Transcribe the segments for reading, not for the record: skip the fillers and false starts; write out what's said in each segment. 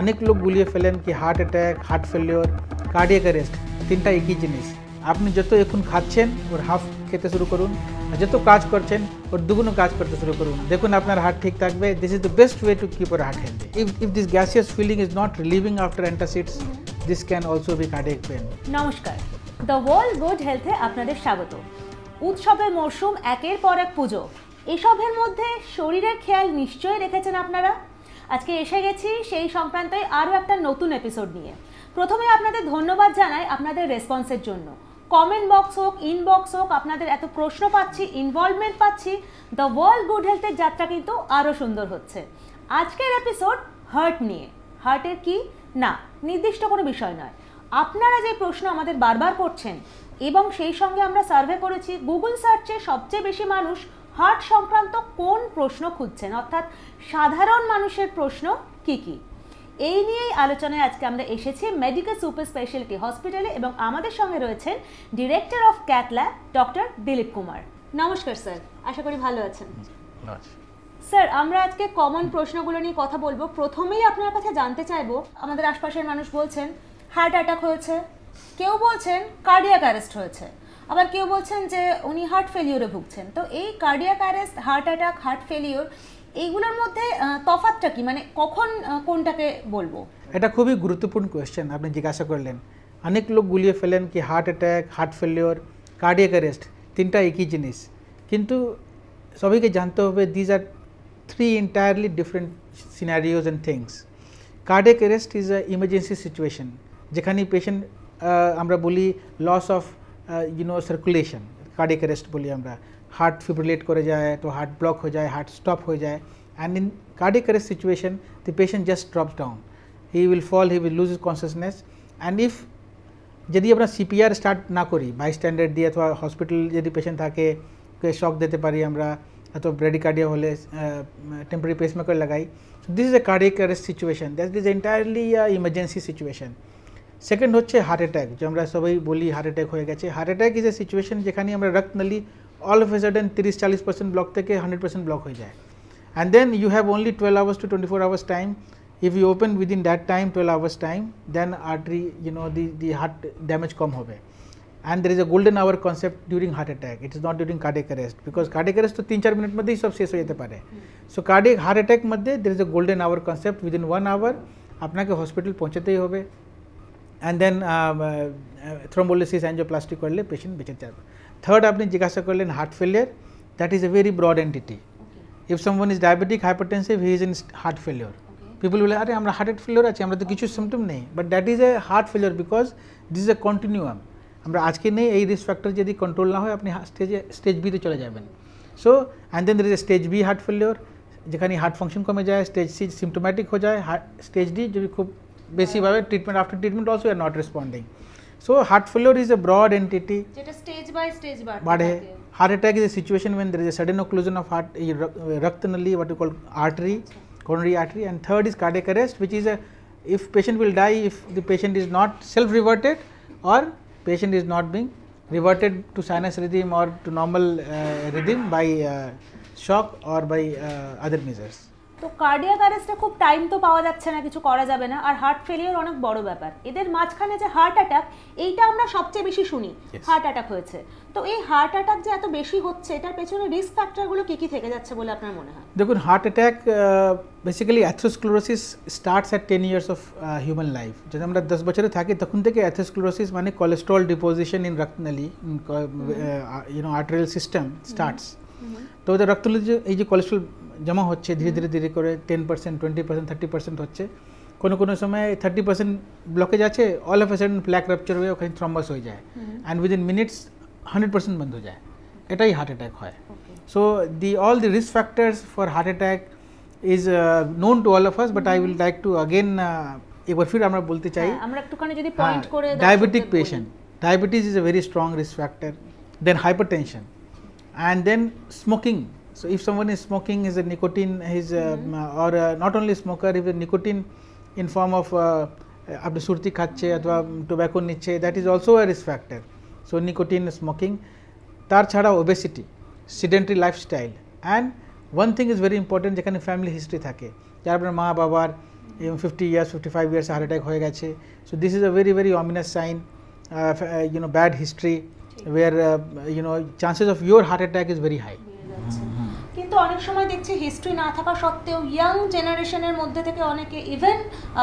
অনেক লোক গুলিয়ে ফেলেন কি heart attack, heart failure, cardiac arrest তিনটা একই জিনিস। আপনি যত এখন খাচ্ছেন ওর হাফ খেতে শুরু করুন, আর যত কাজ করছেন ওর দুগুণ কাজ করতে শুরু করুন, দেখুন আপনার হার্ট ঠিক থাকবে। This is the best way to keep your heart healthy. If this gaseous feeling is not relieving after antacids, this can also be cardiac pain. নমস্কার, দ্য ওয়াল গুড হেলথে আপনাদের স্বাগত। উৎসবের মরশুম, একের পর এক পুজো, এসবের মধ্যে শরীরের খেয়াল নিশ্চয়ই রেখেছেন আপনারা। আজকে এসে গেছি সেই সংক্রান্তে আরও একটা নতুন এপিসোড নিয়ে। প্রথমে আপনাদের ধন্যবাদ জানাই আপনাদের রেসপন্সের জন্য। কমেন্ট বক্স হোক, ইনবক্স হোক, আপনাদের এত প্রশ্ন পাচ্ছি, ইনভলভমেন্ট পাচ্ছি। দ্য ওয়াল গুড হেলথের যাত্রা কিন্তু আরও সুন্দর হচ্ছে। আজকের এপিসোড হার্ট নিয়ে। হার্টের কি না নির্দিষ্ট কোনো বিষয় নয়, আপনারা যে প্রশ্ন আমাদের বারবার করছেন এবং সেই সঙ্গে আমরা সার্ভে করেছি, গুগল সার্চে সবচেয়ে বেশি মানুষ হার্ট সংক্রান্ত কোন প্রশ্ন খুঁজছেন, অর্থাৎ সাধারণ মানুষের প্রশ্ন কি কি, এই নিয়েই আলোচনায় আজকে আমরা এসেছি মেডিকেল সুপার স্পেশালিটি হসপিটালে এবং আমাদের সঙ্গে রয়েছেন director of cath lab doctor Dilip Kumar. নমস্কার স্যার, আশা করি ভালো আছেন। স্যার, আমরা আজকে কমন প্রশ্নগুলো নিয়ে কথা বলবো। প্রথমেই আপনার কাছে জানতে চাইবো, আমাদের আশপাশের মানুষ বলছেন হার্ট অ্যাটাক হয়েছে, কেউ বলছেন কার্ডিয়াক অ্যারেস্ট হয়েছে, আবার কেউ বলছেন যে উনি হার্ট ফেলিওরে ভুগছেন। তো এই cardiac arrest, heart attack, heart failure, এইগুলোর মধ্যে তফাৎটা কি, মানে কখন কোনটাকে বলবো? এটা খুবই গুরুত্বপূর্ণ কোয়েশ্চেন আপনি জিজ্ঞাসা করলেন। অনেক লোক গুলিয়ে ফেলেন কি heart attack, heart failure, cardiac arrest তিনটা একই জিনিস, কিন্তু সবাইকে জানতে হবে these are three entirely different scenarios and things. Cardiac arrest is a emergency situation, যেখানে পেশেন্ট আমরা বলি loss of circulation, cardiac arrest বলি আমরা। হার্ট ফিব্রিলেট করে যায়, তো হার্ট ব্লক হয়ে যায়, হার্ট স্টপ হয়ে যায়, and in cardiac arrest situation the patient just drops down, he will fall, he will lose his consciousness, and if যদি আমরা সিপিআর স্টার্ট না করি বাইস্ট্যান্ডার দিয়ে, অথবা হসপিটাল যদি পেশেন্ট থাকে শক দিতে পারি আমরা, অথবা ব্রেডিকার্ডিয়া হলে টেম্পোরারি পেসমেকার লাগাই। So this is a cardiac arrest situation, that is entirely emergency situation. Second হচ্ছে হার্ট অ্যাটাক, যে আমরা সবাই বলি হার্ট অ্যাটাক হয়ে গেছে। Heart attack is a situation যেখানে আমরা রক্তনালী all of a sudden 30-40% block থেকে 100% ব্লক হয়ে যায়, and then you have only 12 hours to 24 hours time. If you open within that time, 12 hours time, then artery, the heart damage come hobe. And there is a golden hour concept during heart attack, it is not during cardiac arrest, because cardiac arrest to 3-4 minute madhe hi sob shesh hoye jete pare. So cardiac heart attack madhe there is a golden hour concept, within 1 hour apnake hospital পৌঁছাতেই হবে, and then thrombolysis angioplasty করলে patient বেঁচে যাবে। Third আপনি জিজ্ঞাসা করলেন heart failure, that is a very broad entity. If someone is diabetic, hypertensive, he is in heart failure. People will say, "Are amra heart failure ache, amra to kichu symptom nei." But that is a heart failure because this is a continuum. Amra ajke nei ei risk factor jodi control na hoy, apni stage B te chole jaben. So and then there is a stage B heart failure, যেখানে heart function কমে যায়, stage C symptomatic ho jay, stage D jodi khub বেশি ভাবে treatment, after treatment also are not responding. So heart failure is a broad entity, jeta stage by stage badhe. Heart attack is a situation when there is a sudden occlusion of heart, raktanali, what you call artery, coronary artery. And third is cardiac arrest, which is if patient will die if the patient is not self reverted, or patient is not being reverted to sinus rhythm or to normal rhythm by shock or by other measures. তো cardiac অ্যারেস্টে খুব time তো পাওয়া যাচ্ছে না, কিছু করা যাবে না, আর হার্ট ফেলিওর অনেক বড় ব্যাপার। এদের মাঝখানে যে হার্ট অ্যাটাক, এইটা আমরা সবচেয়ে বেশি শুনি, হার্ট অ্যাটাক হয়েছে। তো এই হার্ট অ্যাটাক যে এত বেশি হচ্ছে, এটার পেছনে রিস্ক ফ্যাক্টরগুলো কি কি থেকে যাচ্ছে বলে আপনার মনে হয়? দেখুন, heart attack basically atherosclerosis starts at 10 years of human life. যদি আমরা 10 বছরে থাকি তখন থেকে অ্যাথেরোস্ক্লেরোসিস মানে কোলেস্টেরল ডিপোজিশন ইন রক্তনালী, আর্টেরিয়াল সিস্টেম স্টার্টস। তো ওদের রক্তনালীতে এই যে কোলেস্টেরল জমা হচ্ছে ধীরে ধীরে ধীরে করে 10%, 20%, 30% হচ্ছে, কোনো সময় 30% ব্লকেজ আছে, all of a sudden plaque rupture হয়ে ওখানে থ্রম্বাস হয়ে যায়, অ্যান্ড উইদিন মিনিটস 100% বন্ধ হয়ে যায়, এটাই হার্ট অ্যাটাক হয়। So all the risk factors for heart attack is known to all of us, but I will like to again একবার ফির আমরা বলতে চাই, আমরা একটুখানি যদি পয়েন্ট করে diabetic patient, diabetes is a very strong risk factor, then hypertension, and then smoking. So if someone is smoking, is a nicotine, or not only smoker, if a nicotine in form of আপনি সুরতি খাচ্ছে অথবা tobacco নিচ্ছে, that is also a risk factor. So nicotine, smoking, তার ছাড়া obesity, sedentary lifestyle, and one thing is very important, যেখানে family history থাকে, যার আপনার মা বাবার even 50 years 55 years heart attack হয়ে গেছে, so this is a very very ominous sign, bad history where chances of your heart attack is very high. কিন্তু অনেক সময় দেখছি হিস্ট্রি না থাকা সত্ত্বেও ইয়াং জেনারেশনের মধ্যে থেকে অনেকে ইভেন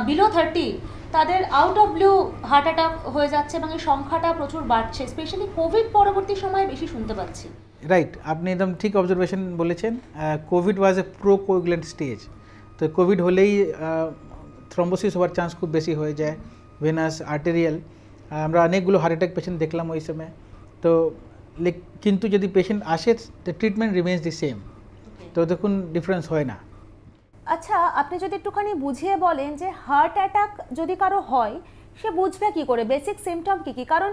বিলো 30 তাদের out of blue heart attack হয়ে যাচ্ছে এবং এই সংখ্যাটা প্রচুর বাড়ছে, স্পেশালি কোভিড পরবর্তী সময়ে বেশি শুনতে পাচ্ছি। রাইট, আপনি একদম ঠিক অবজারভেশন বলেছেন। কোভিড ওয়াজ এ প্রোকোগুলেন্ট স্টেজ, তো কোভিড হলেই থ্রম্বোসিস হওয়ার চান্স খুব বেশি হয়ে যায়, ভেনাস আর্টেরিয়াল। আমরা অনেকগুলো হার্ট অ্যাটাক পেশেন্ট দেখলাম ওই সময়। তো কিন্তু যদি পেশেন্ট আসে, the treatment remains the same, তো দেখুন ডিফারেন্স হয় না। আচ্ছা, আপনি যদি একটুখানি বুঝিয়ে বলেন যে হার্ট অ্যাটাক যদি কারো হয় সে বুঝবে কি করে, বেসিক সিমটম কী কী? কারণ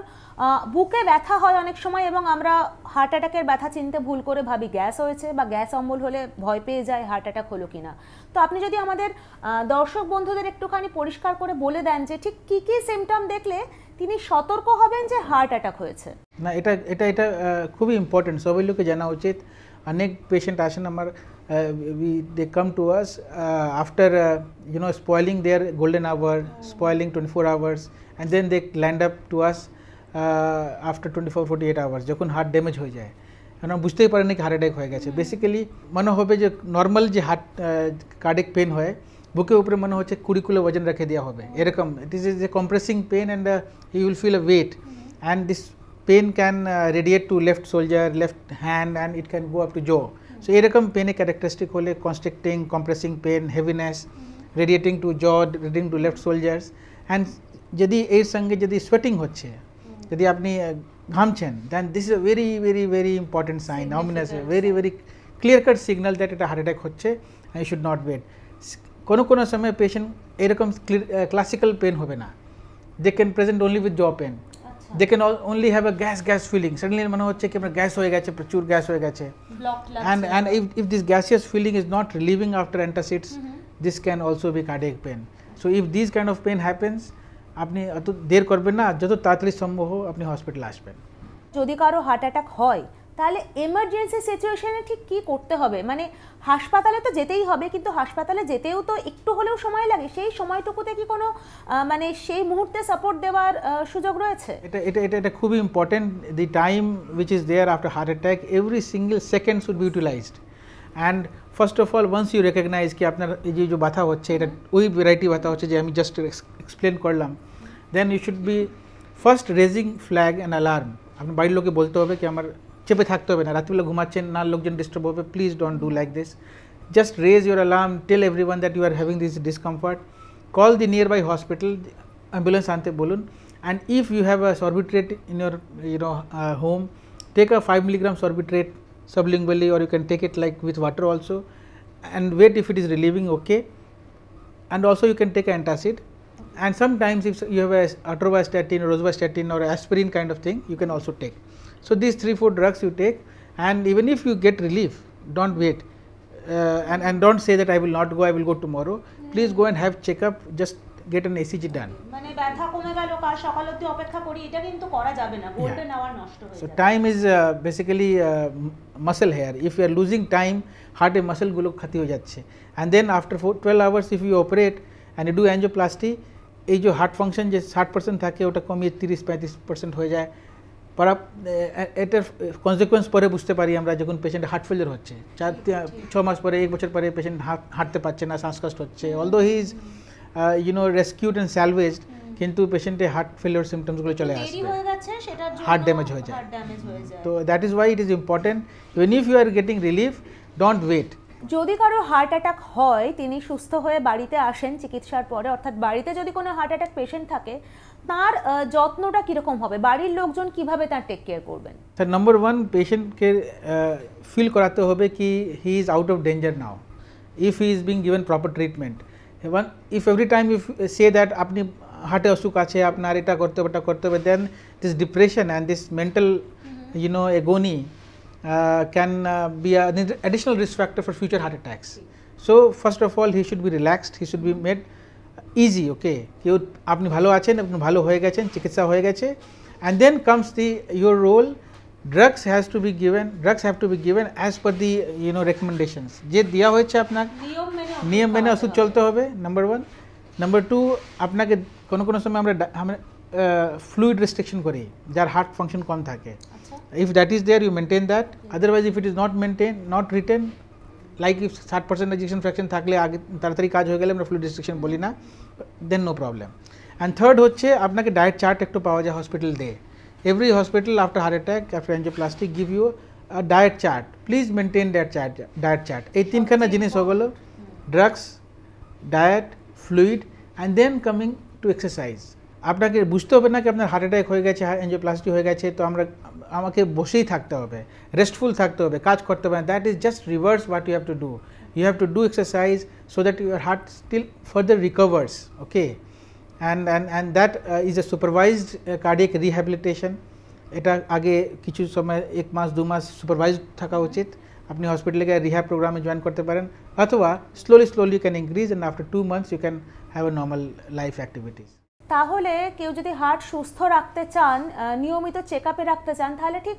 বুকে ব্যথা হয় অনেক সময় এবং আমরা হার্ট অ্যাটাকের ব্যথা চিনতে ভুল করে ভাবি গ্যাস হয়েছে বা গ্যাস অম্বল হলে ভয় পেয়ে যায় হার্ট অ্যাটাক হলো কিনা। তো আপনি যদি আমাদের দর্শক বন্ধুদের একটুখানি পরিষ্কার করে বলে দেন যে ঠিক কী কী সিমটম দেখলে তিনি সতর্ক হবেন যে হার্ট অ্যাটাক হয়েছে। না, এটা এটা এটা খুবই ইম্পর্টেন্ট, সবাই লোকে জানা উচিত। অনেক পেশেন্ট আসেন আমার, they come to us after spoiling their golden hour, spoiling 24 hours, and then they land up to us after 24-48 hours যখন হার্ট ড্যামেজ হয়ে যায়। আমরা বুঝতেই পারি না কি হার্ট অ্যাটাক হয়ে গেছে। বেসিক্যালি মনে হবে যে নর্মাল যে হার্ট কার্ডিক পেন হয়, বুকের উপরে মনে হচ্ছে 20 কিলো ওজন রেখে দেওয়া হবে এরকম। It is a compressing pain and you will feel a weight, and this pain can radiate to left shoulder, left hand, and it can go up to jaw. So এরকম পেনের ক্যারেক্টারিস্টিক হলে constricting, compressing pain, heaviness, radiating to jaw, radiating to left shoulders, and যদি এর সঙ্গে যদি sweating হচ্ছে, যদি আপনি ঘামছেন, then this is a very very very important sign, ominous, very very clear cut signal that এটা হার্ট অ্যাটাক হচ্ছে, ইউ শুড নট ওয়েট। কোনো সময় পেশেন্ট এরকম ক্লাসিক্যাল পেন হবে না, they can present only with jaw pain, they can only have a gas feeling, suddenly মনে হচ্ছে কি আপনার গ্যাস হয়ে গেছে, প্রচুর গ্যাস হয়ে গেছে, and if this gaseous feeling is not relieving after antacids, this can also be cardiac pain. So if these kind of pain happens, আপনি অত দেরি করবেন না, যত তাড়াতাড়ি সম্ভব আপনি হসপিটালে আসবেন। যদি কারো হার্ট অ্যাটাক হয় তাহলে এমার্জেন্সি সিচুয়েশনে ঠিক কী করতে হবে? মানে হাসপাতালে তো যেতেই হবে, কিন্তু হাসপাতালে যেতেও তো একটু হলেও সময় লাগে, সেই সময়টুকুতে কি কোনো মানে সেই মুহূর্তে সাপোর্ট দেওয়ার সুযোগ রয়েছে? এটা খুবই important. The time which is there after heart attack, every single second should be utilised. And first of all, once you recognise কি আপনার এই যে ব্যথা হচ্ছে, এটা ওই ভ্যারাইটি ব্যথা হচ্ছে যে আমি জাস্ট এক্সপ্লেন করলাম, then you should be first raising flag and alarm. আপনার বাড়ির লোকে বলতে হবে কি আমার চেপে থাকতে হবে না, রাত্রিবেলা ঘুমাচ্ছেন না, লোকজন ডিস্টার্ব হবে, please don't do like this, just raise your alarm, tell everyone that you are having this discomfort, call the nearby hospital, ambulance আনতে বলুন, and if you have a Sorbitrate in your home, take a 5 mg sorbitrate sublingually, or you can take it like with water also, and wait if it is relieving, okay, and also you can take antacid, and sometimes if you have a atorvastatin or rosuvastatin or aspirin kind of thing, you can also take. So these 3-4 drugs you take, and even if you get relief, don't wait, and don't say that I will not go, I will go tomorrow. Please go and have checkup, just get an ECG done. মানে ব্যথা কমে গেল কাল সকাল অবধি অপেক্ষা করি, এটা কিন্তু করা যাবে না, গোল্ডেন আওয়ার নষ্ট হয়ে যাবে। So time is basically muscle here. If you are losing time, heart এর muscle গুলো ক্ষতি হয়ে যাচ্ছে, and then after 12 hours if you operate and you do angioplasty, এই যে হার্ট ফাংশন যে 60% থাকে ওটা কমিয়ে 30-35% হয়ে যায়। পর এটার কনসিকুয়েন্স পরে বুঝতে পারি আমরা, যখন পেশেন্টের হার্ট ফেলিয়ার হচ্ছে 4-6 মাস পরে, 1 বছর পরে পেশেন্ট হাঁটতে পারছে না, শ্বাসকষ্ট হচ্ছে, although he is rescued and salvaged, কিন্তু পেশেন্টের হার্ট ফেলিয়ার সিমটমসগুলো চলে আসবে, হার্ট ড্যামেজ হয়ে যায়। তো that is why it is important, even if you are getting relief, don't wait. যদি কারো হার্ট অ্যাটাক হয়, তিনি সুস্থ হয়ে বাড়িতে আসেন চিকিৎসার পরে, অর্থাৎ বাড়িতে যদি কোনো হার্ট অ্যাটাক পেশেন্ট থাকে, তার যত্নটা কীরকম হবে? বাড়ির লোকজন কিভাবে তার টেক কেয়ার করবেন? স্যার, নম্বর 1, পেশেন্টকে ফিল করাতে হবে কি he is out of danger now, if he is being given proper treatment. If every time if say that আপনি হার্টে অসুখ আছে, আপনার এটা করতে হবে, ওটা করতে হবে, then this depression and this mental agony can be an additional risk factor for future heart attacks. So first of all, he should be relaxed, he should be made easy, okay, কেউ আপনি ভালো আছেন, আপনি ভালো হয়ে গেছেন, চিকিৎসা হয়ে গেছে, and then comes your role. Drugs have to be given as per the recommendations যে দেওয়া হয়েছে আপনার, নিয়ম মেনে ওষুধ চলতে হবে, নাম্বার 1, নাম্বার 2 আপনাকে কোনো কোনো সময় আমরা ফ্লুইড রেস্ট্রিকশন করি যার হার্ট ফাংশন কম থাকে, if that is there you maintain that, otherwise if it is not maintained, not written, like if 60% ejection fraction থাকলে আগে তাড়াতাড়ি কাজ হয়ে গেলে আমরা ফ্লুইড রেস্ট্রিকশন বলি না, then no problem. And third হচ্ছে আপনাকে ডায়েট চার্ট একটু পাওয়া যায় হসপিটাল দিয়ে, every hospital after heart attack, after angioplasty give you a diet chart, please maintain that diet chart. এই তিনখানা জিনিস হলো drugs, diet, fluid and then coming to exercise. আপনাকে বুঝতে হবে না কি আপনার হার্ট অ্যাটাক হয়ে গেছে, অ্যাঞ্জিওপ্লাস্টি হয়ে গেছে তো আমাকে বসেই থাকতে হবে, রেস্টফুল থাকতে হবে, কাজ করতে হবে না, that is just reverse what you have to do. You have to do exercise so that your heart still further recovers, okay, and that is a supervised cardiac rehabilitation. এটা আগে কিছু সময় 1 মাস 2 মাস সুপারভাইজড থাকা উচিত, আপনি হসপিটালে গিয়ে রিহ্যাব প্রোগ্রামে জয়েন করতে পারেন, অথবা slowly you can increase and after 2 months you can have a normal life activities. তাহলে কেউ যদি হার্ট সুস্থ রাখতে চান, নিয়মিত চেকআপে রাখতে চান, তাহলে ঠিক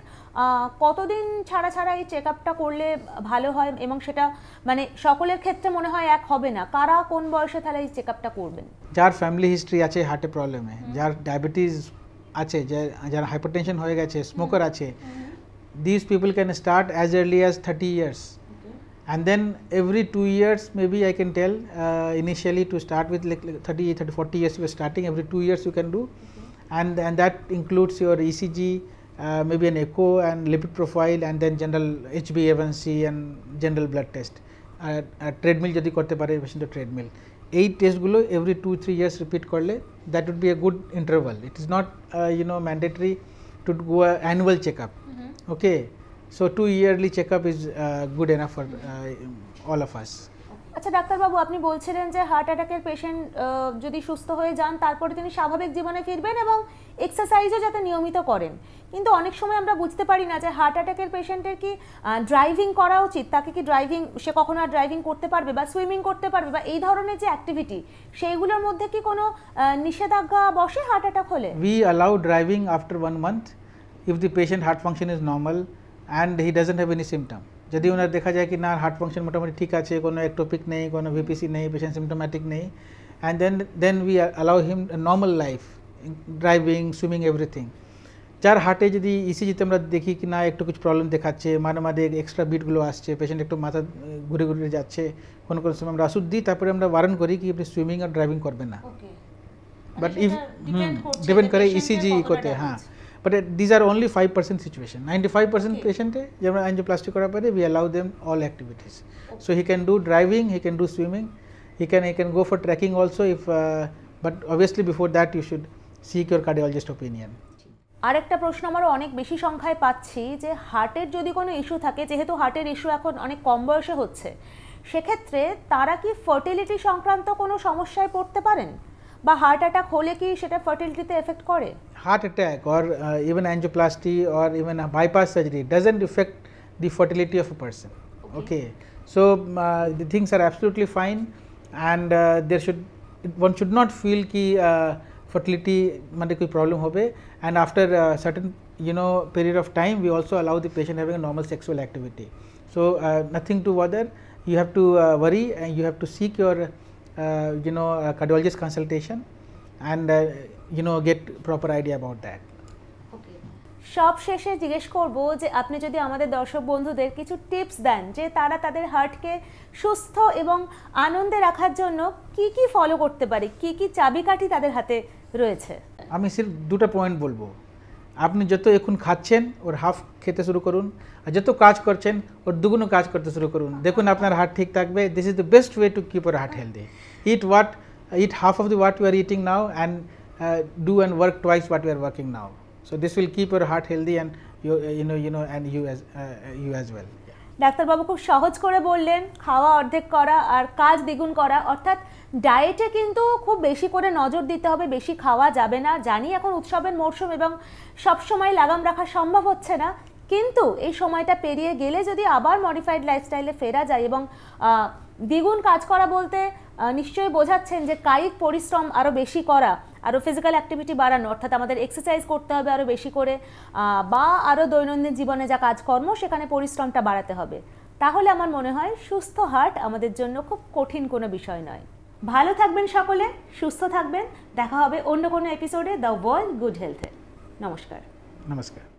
কতদিন ছাড়া ছাড়া এই চেকআপটা করলে ভালো হয়? এবং সেটা মানে সকলের ক্ষেত্রে মনে হয় এক হবে না, কারা কোন বয়সে তাহলে এই চেকআপটা করবেন? যার ফ্যামিলি হিস্ট্রি আছে হার্টের প্রবলেমে, যার ডায়াবেটিস আছে, যার হাইপারটেনশন হয়ে গেছে, স্মোকার আছে, these people can start as early as 30 years. And then every 2 years maybe I can tell, initially to start with like 40 years you are starting, every 2 years you can do, and that includes your ECG, maybe an echo and lipid profile, and then general HbA1c and general blood test. Treadmill যদি করতে পারে patient treadmill, এই টেস্টগুলো every 2-3 years repeat করলে that would be a good interval. It is not mandatory to go annual checkup, okay. So 2 yearly checkup is good enough for all of us. আচ্ছা ডাক্তারবাবু, আপনি বলছিলেন যে হার্ট অ্যাটাকের patient যদি সুস্থ হয়ে যান তারপরে তিনি স্বাভাবিক জীবনে ফিরবেন এবং এক্সারসাইজও যাতে নিয়মিত করেন, কিন্তু অনেক সময় আমরা বুঝতে পারি না যে হার্ট অ্যাটাকের পেশেন্টের কি ড্রাইভিং করা উচিত, তাকে কি ড্রাইভিং, সে কখনো আর ড্রাইভিং করতে পারবে বা সুইমিং করতে পারবে, বা এই ধরনের যে অ্যাক্টিভিটি সেইগুলোর মধ্যে কি কোনো নিষেধাজ্ঞা বসে হার্ট অ্যাটাক হলে? We allow driving after 1 month if the patient heart function is normal and he doesn't have any symptom. যদি ওনার দেখা যায় কি না হার্ট ফাংশন মোটামুটি ঠিক আছে, কোনো একটোপিক নেই, কোনো ভিপিসি নেই, পেশেন্ট সিমটোম্যাটিক নেই, and then we allow him a normal life, driving, swimming, everything. যার হার্টে যদি ইসিজিতে আমরা দেখি কি না একটু কিছু প্রবলেম দেখাচ্ছে, মাঝে মাঝে এক্সট্রা বিটগুলো আসছে, পেশেন্ট একটু মাথা ঘুরে ঘুরে যাচ্ছে, কোনো কোনো সময় আমরা ওষুধ দিই, তারপরে আমরা বারণ করি কি আপনি সুইমিং আর ড্রাইভিং করবেন না, বাট ইফ ডিপেন্ড করে ইসিজি করতে, হ্যাঁ. But these are only 5% situation. 95% patient যেমন angioplasty করার পরে we allow them all activities. So he can do driving, he can do swimming, he can go for trekking also if but obviously before that you should seek your cardiologist opinion. আরেকটা প্রশ্ন আমরা অনেক বেশি সংখ্যায় পাচ্ছি যে হার্টের যদি কোনো ইস্যু থাকে, যেহেতু হার্টের ইস্যু এখন অনেক কম বয়সে হচ্ছে, সেক্ষেত্রে তারা কি ফার্টিলিটি সংক্রান্ত কোনো সমস্যায় পড়তে পারেন, বা হার্ট অ্যাটাক হলে কি সেটা ফার্টিলিটিতে এফেক্ট করে? Heart attack or even angioplasty or even a bypass surgery doesn't affect the fertility of a person, okay. So the things are absolutely fine, and one should not feel ki fertility mane koi problem hobe, and after a certain period of time we also allow the patient having a normal sexual activity. So nothing to bother, you have to worry, and you have to seek your cardiologist consultation and get proper idea about that. সব শেষে জিজ্ঞেস করব যে আপনি যদি আমাদের দর্শক বন্ধুদের কিছু টিপস দেন যে তারা তাদের হার্টকে সুস্থ এবং আনন্দে রাখার জন্য কি কি ফলো করতে পারে, কি কি চাবিকাঠি তাদের হাতে রয়েছে। আমি সির্ফ দুটো পয়েন্ট বলবো, আপনি যত এখন খাচ্ছেন ওর হাফ খেতে শুরু করুন, আর যত কাজ করছেন ওর দুগুণ কাজ করতে শুরু করুন, দেখুন আপনার হার্ট ঠিক থাকবে. This is the best way to keep your heart healthy. Eat half of what you are eating now and do and work twice what you are working now. So this will keep your heart healthy and and you as well. ডাক্তারবাবু খুব সহজ করে বললেন, খাওয়া অর্ধেক করা আর কাজ দ্বিগুণ করা, অর্থাৎ ডায়েটে কিন্তু খুব বেশি করে নজর দিতে হবে, বেশি খাওয়া যাবে না। জানি এখন উৎসবের মরশুম এবং সবসময় লাগাম রাখা সম্ভব হচ্ছে না, কিন্তু এই সময়টা পেরিয়ে গেলে যদি আবার মডিফাইড লাইফস্টাইলে ফেরা যায় এবং দ্বিগুণ কাজ করা বলতে নিশ্চয়ই বোঝাচ্ছেন যে কায়িক পরিশ্রম আরও বেশি করা, আরও ফিজিক্যাল অ্যাক্টিভিটি বাড়ানো, অর্থাৎ আমাদের এক্সারসাইজ করতে হবে আরও বেশি করে, বা আরও দৈনন্দিন জীবনে যা কাজকর্ম সেখানে পরিশ্রমটা বাড়াতে হবে। তাহলে আমার মনে হয় সুস্থ হার্ট আমাদের জন্য খুব কঠিন কোনো বিষয় নয়। ভালো থাকবেন সকলে, সুস্থ থাকবেন। দেখা হবে অন্য কোনো এপিসোডে দ্য ওয়াল গুড হেলথে। নমস্কার। নমস্কার।